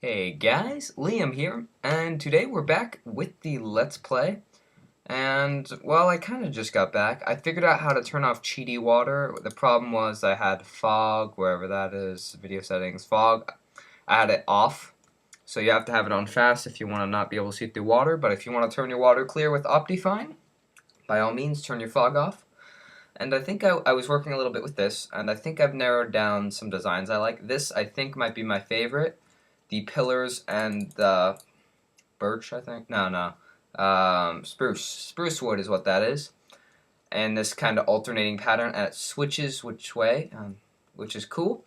Hey guys, Liam here, and today we're back with the Let's Play. And, well, I kind of just got back. I figured out how to turn off cheaty water. The problem was I had fog, wherever that is, video settings, fog. I had it off, so you have to have it on fast if you want to not be able to see through water. But if you want to turn your water clear with Optifine, by all means, turn your fog off. And I think I was working a little bit with this, and I think I've narrowed down some designs I like. This, I think, might be my favorite. The pillars and the birch, I think. No. Spruce. Spruce wood is what that is. And this kind of alternating pattern, and it switches which way, which is cool.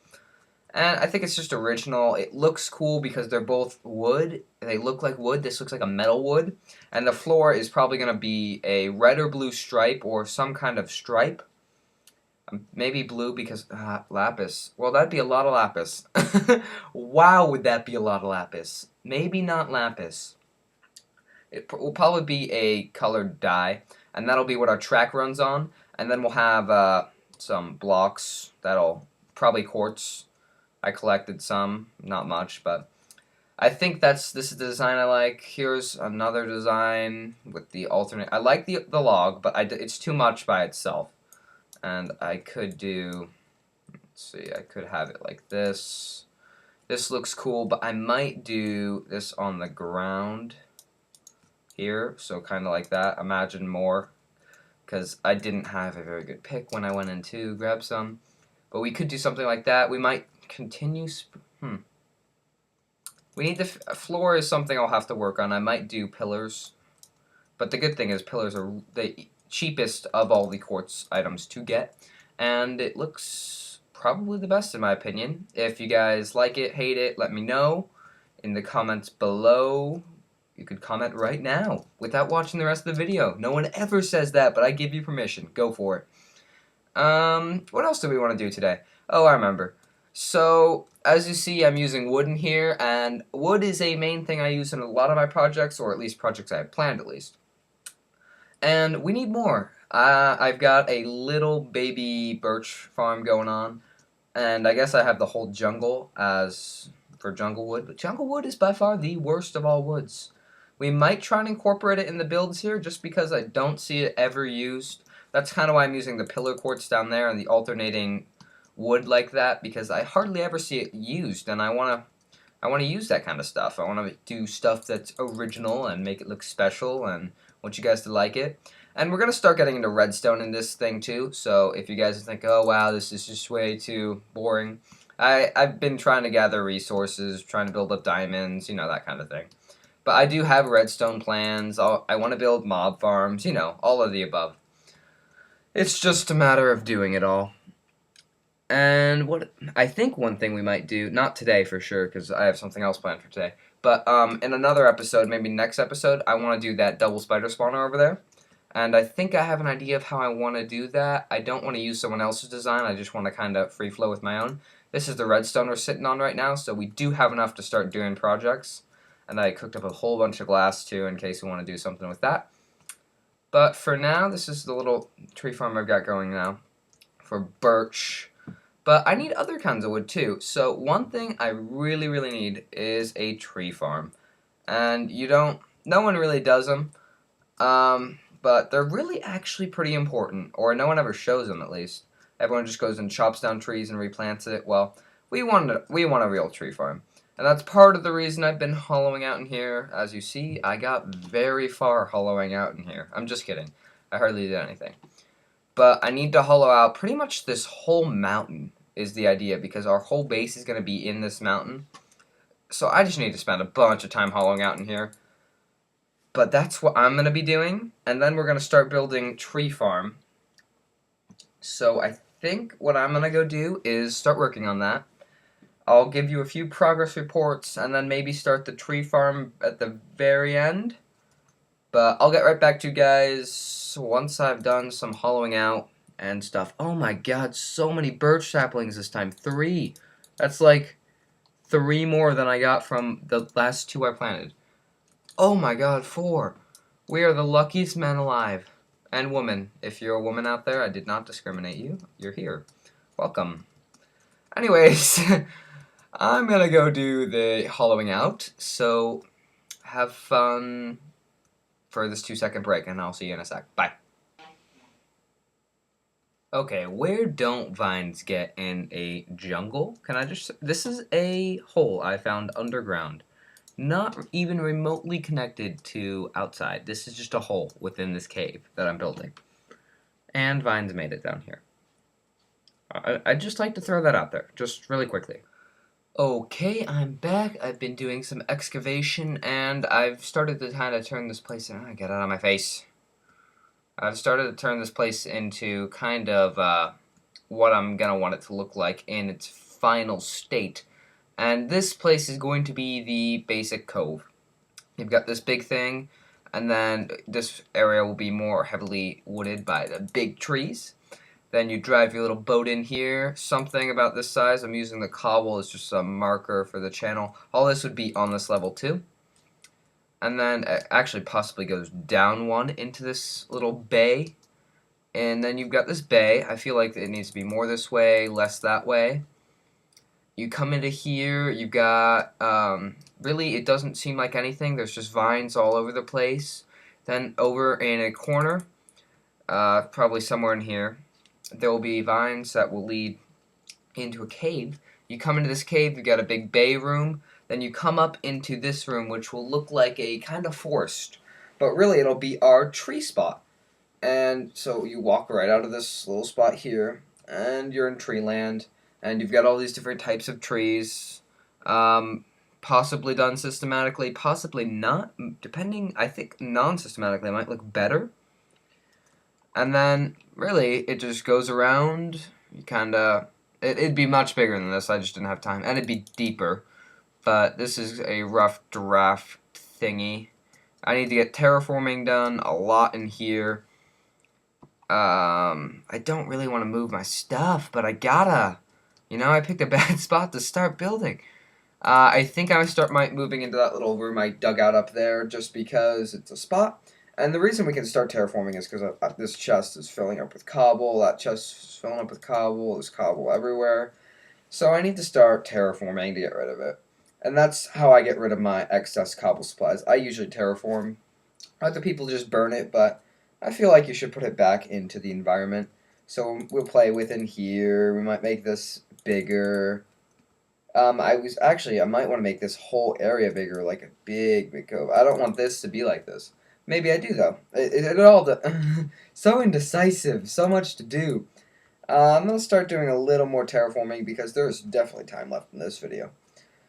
And I think it's just original. It looks cool because they're both wood. They look like wood. This looks like a metal wood. And the floor is probably going to be a red or blue stripe or some kind of stripe. Maybe blue because lapis. Well, that'd be a lot of lapis. Wow, would that be a lot of lapis? Maybe not lapis. It will probably be a colored dye, and that'll be what our track runs on. And then we'll have some blocks that'll probably quartz. I collected some, not much, but I think this is the design I like. Here's another design with the alternate. I like the log, but it's too much by itself. And I could do, let's see, I could have it like this. This looks cool, but I might do this on the ground here, so kind of like that. Imagine more, because I didn't have a very good pick when I went in to grab some. But we could do something like that. We might continue, We need the floor is something I'll have to work on. I might do pillars, but the good thing is pillars are the cheapest of all the quartz items to get, and it looks probably the best in my opinion. If you guys like it, hate it, let me know in the comments below. You could comment right now without watching the rest of the video. No one ever says that, but I give you permission. Go for it. What else do we want to do today? Oh, I remember. So, as you see, I'm using wood in here, and wood is a main thing I use in a lot of my projects, or at least projects I have planned at least. And we need more. I've got a little baby birch farm going on, and I guess I have the whole jungle as for jungle wood, but jungle wood is by far the worst of all woods. We might try and incorporate it in the builds here, just because I don't see it ever used. That's kind of why I'm using the pillar quartz down there and the alternating wood like that, because I hardly ever see it used, and I want to use that kind of stuff. I want to do stuff that's original and make it look special, and want you guys to like it. And we're going to start getting into redstone in this thing too, so if you guys think, oh wow, this is just way too boring, I've been trying to gather resources, trying to build up diamonds, you know, that kind of thing. But I do have redstone plans. I want to build mob farms, you know, all of the above. It's just a matter of doing it all. And what I think one thing we might do, not today for sure, because I have something else planned for today, but in another episode, maybe next episode, I want to do that double spider spawner over there. And I think I have an idea of how I want to do that. I don't want to use someone else's design, I just want to kind of free flow with my own. This is the redstone we're sitting on right now, so we do have enough to start doing projects. And I cooked up a whole bunch of glass too, in case we want to do something with that. But for now, this is the little tree farm I've got going now for birch. But I need other kinds of wood too. So one thing I really, really need is a tree farm. And no one really does them. But they're really actually pretty important. Or no one ever shows them at least. Everyone just goes and chops down trees and replants it. Well, we want a real tree farm. And that's part of the reason I've been hollowing out in here. As you see, I got very far hollowing out in here. I'm just kidding. I hardly did anything. But I need to hollow out pretty much this whole mountain is the idea, because our whole base is going to be in this mountain. So I just need to spend a bunch of time hollowing out in here. But that's what I'm going to be doing. And then we're going to start building tree farm. So I think what I'm going to go do is start working on that. I'll give you a few progress reports and then maybe start the tree farm at the very end. But I'll get right back to you guys once I've done some hollowing out and stuff. Oh my god, so many birch saplings this time. 3. That's like 3 more than I got from the last 2 I planted. Oh my god, 4. We are the luckiest men alive. And woman. If you're a woman out there, I did not discriminate you. You're here. Welcome. Anyways, I'm gonna go do the hollowing out, so have fun for this 2-second break, and I'll see you in a sec. Bye. Okay, where don't vines get in a jungle? This is a hole I found underground. Not even remotely connected to outside. This is just a hole within this cave that I'm building. And vines made it down here. I'd just like to throw that out there, just really quickly. Okay, I'm back. I've been doing some excavation, and I've started to kind of turn this place in. Get out of my face. I've started to turn this place into kind of what I'm going to want it to look like in its final state. And this place is going to be the basic cove. You've got this big thing, and then this area will be more heavily wooded by the big trees. Then you drive your little boat in here, something about this size. I'm using the cobble as just a marker for the channel. All this would be on this level too. And then it actually possibly goes down one into this little bay. And then you've got this bay. I feel like it needs to be more this way, less that way. You come into here, you've got, really, it doesn't seem like anything. There's just vines all over the place. Then over in a corner, probably somewhere in here, there will be vines that will lead into a cave. You come into this cave, you've got a big bay room. Then you come up into this room, which will look like a kind of forest. But really, it'll be our tree spot. And so you walk right out of this little spot here, and you're in tree land. And you've got all these different types of trees, possibly done systematically, possibly not, depending. I think non-systematically might look better. And then, really, it just goes around. You it'd be much bigger than this. I just didn't have time, and it'd be deeper. But this is a rough draft thingy. I need to get terraforming done a lot in here. I don't really want to move my stuff, but I gotta. I picked a bad spot to start building. I think I might moving into that little room I dug out up there just because it's a spot. And the reason we can start terraforming is because this chest is filling up with cobble, that chest is filling up with cobble, there's cobble everywhere. So I need to start terraforming to get rid of it. And that's how I get rid of my excess cobble supplies. I usually terraform. Other people just burn it, but I feel like you should put it back into the environment. So we'll play within here. We might make this bigger. I might want to make this whole area bigger, like a big cove. I don't want this to be like this. Maybe I do, though. It all so indecisive, so much to do. I'm going to start doing a little more terraforming because there's definitely time left in this video.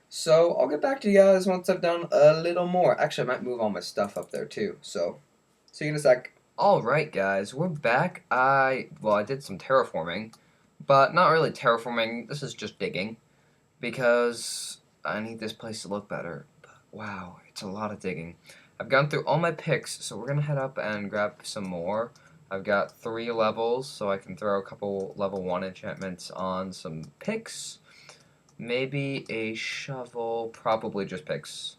So I'll get back to you guys once I've done a little more. Actually, I might move all my stuff up there, too. So, see you in a sec. Alright, guys, we're back. I did some terraforming, but not really terraforming. This is just digging, because I need this place to look better. But, wow, it's a lot of digging. I've gone through all my picks, so we're going to head up and grab some more. I've got 3 levels, so I can throw a couple level 1 enchantments on some picks. Maybe a shovel, probably just picks.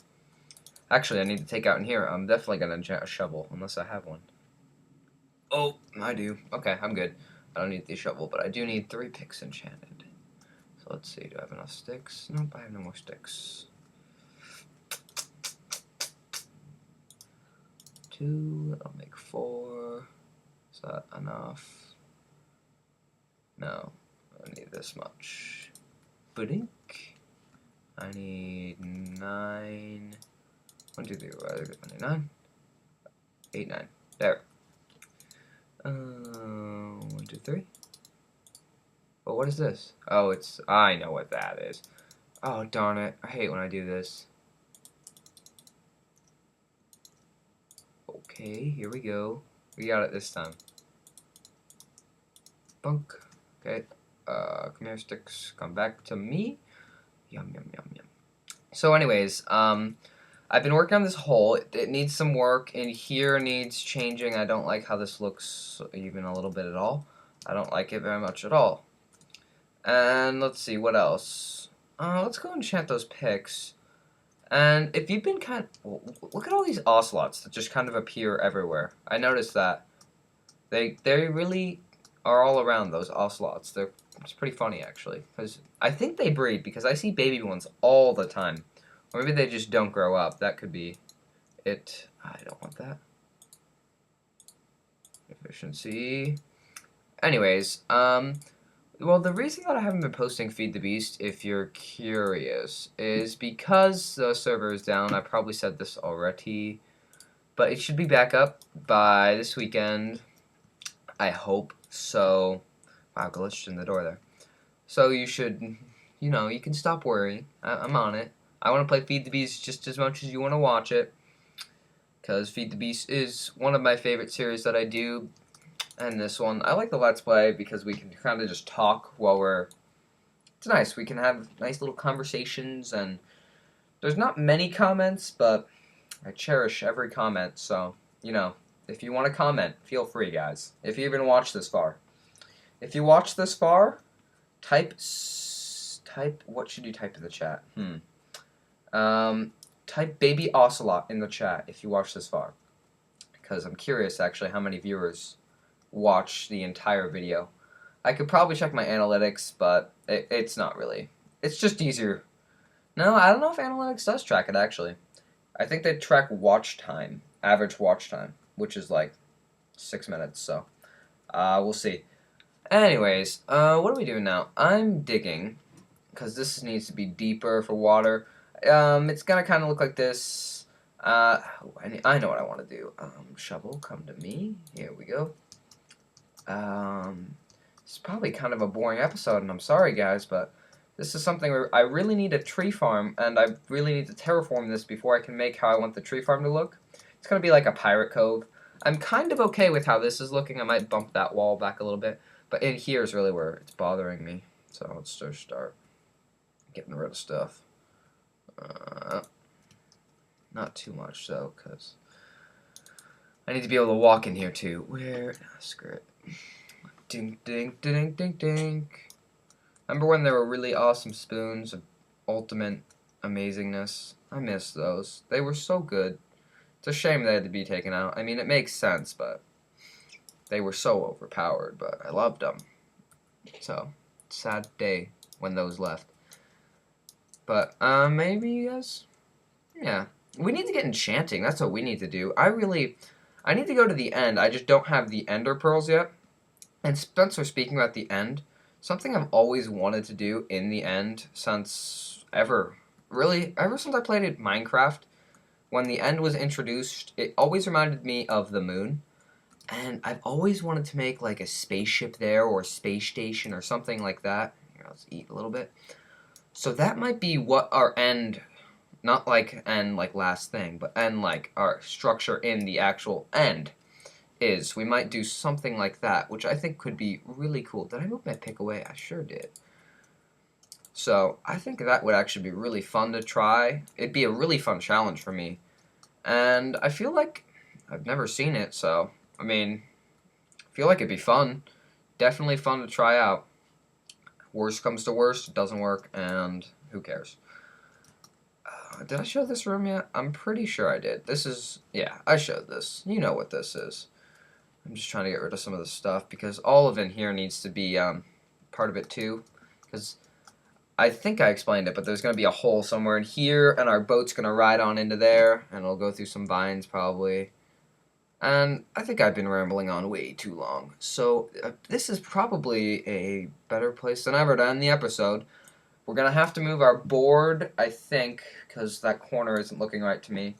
Actually, I need to take out in here. I'm definitely going to enchant a shovel, unless I have one. Oh, I do. Okay, I'm good. I don't need the shovel, but I do need 3 picks enchanted. So let's see, do I have enough sticks? Nope, I have no more sticks. 2, I'll make 4. Is that enough? No, I need this much. Budink. I need 9. 1, 2, 3, 9. 8, 9. There. 1, 2, 3. Oh, what is this? Oh, I know what that is. Oh, darn it. I hate when I do this. Okay, here we go. We got it this time. Bunk. Okay. Come here, sticks. Come back to me. Yum, yum, yum, yum. So anyways, I've been working on this hole. It needs some work. In here needs changing. I don't like how this looks even a little bit at all. I don't like it very much at all. And let's see, what else? Let's go enchant those picks. And if you've been look at all these ocelots that just kind of appear everywhere. I noticed that. They really are all around those ocelots. It's pretty funny actually, because I think they breed because I see baby ones all the time, or maybe they just don't grow up. That could be it. I don't want that. Efficiency. Anyways, well, the reason that I haven't been posting Feed the Beast, if you're curious, is because the server is down. I probably said this already, but it should be back up by this weekend. I hope so. Wow, glitched in the door there. So you should, you can stop worrying. I'm on it. I want to play Feed the Beast just as much as you want to watch it, because Feed the Beast is one of my favorite series that I do. And this one, I like the Let's Play because we can kind of just talk while it's nice. We can have nice little conversations, and there's not many comments, but I cherish every comment, so, if you want to comment, feel free, guys. If you even watch this far. If you watch this far, type, what should you type in the chat? Type Baby Ocelot in the chat if you watch this far. Because I'm curious, actually, how many viewers watch the entire video. I could probably check my analytics, but it's not really. It's just easier. No, I don't know if analytics does track it, actually. I think they track watch time, average watch time, which is like 6 minutes, so we'll see. Anyways, what are we doing now? I'm digging, because this needs to be deeper for water. It's gonna kind of look like this. I know what I want to do. Shovel, come to me. Here we go. It's probably kind of a boring episode, and I'm sorry, guys, but this is something where I really need a tree farm, and I really need to terraform this before I can make how I want the tree farm to look. It's going to be like a pirate cove. I'm kind of okay with how this is looking. I might bump that wall back a little bit, but in here is really where it's bothering me. So let's just start getting rid of stuff. Not too much, though, because I need to be able to walk in here, too. Where? Screw it. Ding, ding, ding, ding, ding. Remember when there were really awesome spoons of ultimate amazingness? I miss those. They were so good. It's a shame they had to be taken out. I mean, it makes sense, but they were so overpowered, but I loved them. So, sad day when those left. But, maybe you guys? Yeah. We need to get enchanting. That's what we need to do. I need to go to the end. I just don't have the ender pearls yet. And Spencer, speaking about the end, something I've always wanted to do in the end since ever since I played Minecraft, when the end was introduced, it always reminded me of the moon. And I've always wanted to make like a spaceship there or a space station or something like that. Here, let's eat a little bit. So that might be what our end, not like end like last thing, but end like our structure in the actual end is. We might do something like that, which I think could be really cool. Did I move my pick away? I sure did. So I think that would actually be really fun to try. It'd be a really fun challenge for me. And I feel like I've never seen it, so, I mean, I feel like it'd be fun. Definitely fun to try out. Worst comes to worst, it doesn't work, and who cares? Did I show this room yet? I'm pretty sure I did. This is, yeah, I showed this. You know what this is. I'm just trying to get rid of some of the stuff because all of in here needs to be part of it too. Because I think I explained it, but there's going to be a hole somewhere in here, and our boat's going to ride on into there, and it'll go through some vines probably. And I think I've been rambling on way too long. So this is probably a better place than ever to end the episode. We're going to have to move our board, I think, because that corner isn't looking right to me.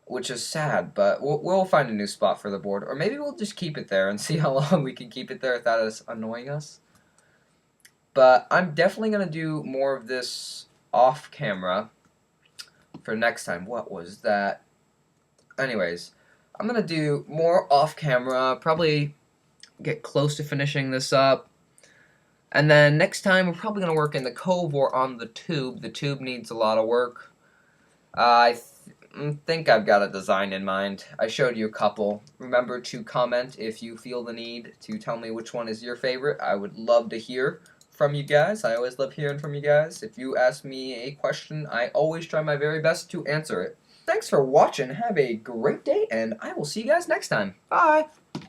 Which is sad, but we'll find a new spot for the board. Or maybe we'll just keep it there and see how long we can keep it there without it annoying us. But I'm definitely going to do more of this off camera for next time. What was that? Anyways, I'm going to do more off camera, probably get close to finishing this up. And then next time we're probably going to work in the cove or on the tube. The tube needs a lot of work. I think I've got a design in mind. I showed you a couple. Remember to comment if you feel the need to tell me which one is your favorite. I would love to hear from you guys. I always love hearing from you guys. If you ask me a question, I always try my very best to answer it. Thanks for watching. Have a great day, and I will see you guys next time. Bye!